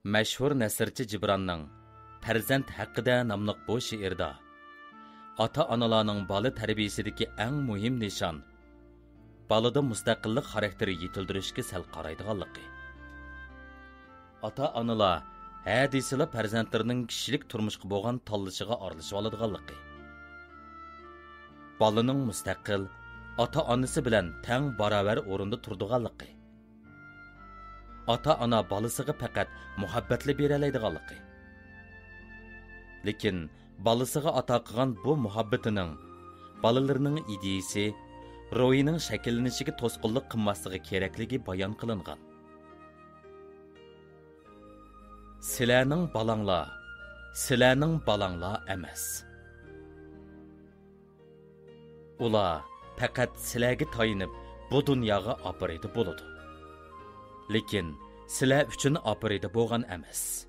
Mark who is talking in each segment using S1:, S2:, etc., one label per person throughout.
S1: Мәшһүр нәсрчі Cibranның «Farzand haqida» nomli bu she'rda ota-onalarning bola tarbiyasidagi eng muhim nishon balada mustaqillik xarakteri yetildirishga sal qaraydiganligi. Ota-onalar hadislar farzandlarining kishilik turmushga bo'lgan tanlashiga aralashib oladiganligi. Balaning mustaqil ota-onasi bilan teng barobar o'rinda turadiganligi. Ota-ona balasiga faqat muhabbatli bera oladiganligi. Lekin balasiga ato qilgan bu muhabbatining balalarining ideyasi, ruhining shakllanishiga to'sqinlik qilmasligi kerakligi bayon qilingan. Sizlarning balanglar emas. Ular faqat sizlarga tayinib bu dunyoga operaydi bo'ladi. Lekin sizlar uchun operaydi bo'lgan emas.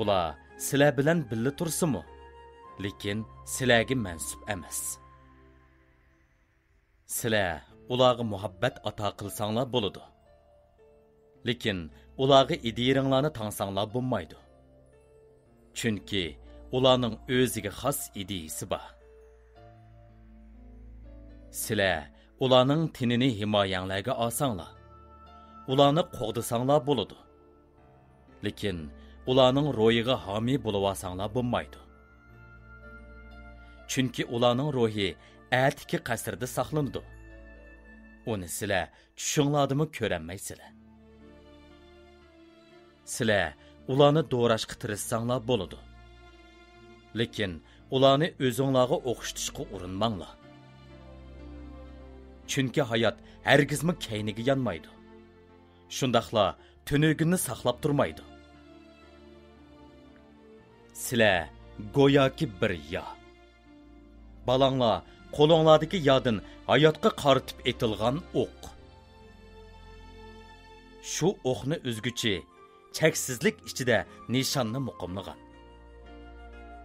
S1: Ular sizlar bilan birga tursimi? Lekin sizlarga mansub emas. Sizlar ularga muhabbat ato qilsanglar bo'ladi. Lekin ularga ideyalarni tangsanglar bo'lmaydi. Chunki ularning o'ziga xos ideyasi bor. Sizlar ularning tinini himoyanglarga olsanglar, ularni qo'g'disanglar bo'ladi. Lekin ularning ro'yiga homiy bo'lib olsanglar bo'lmaydi. Chunki ularning ro'yi atiki qasrda saqlanadi. Uni sizlar tushinglardimi ko'rolmaysizlar. Sizlar ularni do'rashga tirishsanglar bo'ladi. Lekin ularni o'zinglarga o'qitishga urinmanglar. Chunki hayot hargizmi kayniga yanmaydi. Shundaqla tunugini saqlab turmaydi. Sizlar go'yoki bir yo. Balanglar qo'linglardagi yodin hayotga qaritib etilgan o'q. Shu o'qni o'zguchi cheksizlik ichida nishonni muqimlagan.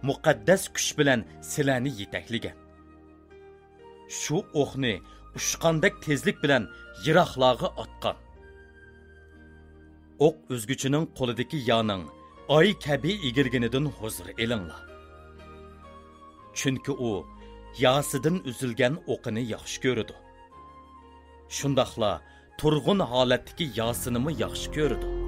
S1: Muqaddas kuch bilan sizlarni yetaklagan. Shu o'qni ushqandek tezlik bilan yiroqlarga otgan. O'q o'zguchining qo'lidagi yoning oy kabi egilganidan huzur elinglar. Chunki u yosidan uzilgan o'qini yaxshi ko'radi. Shundaqla turg'un holatdagi yosinimi yaxshi ko'radi.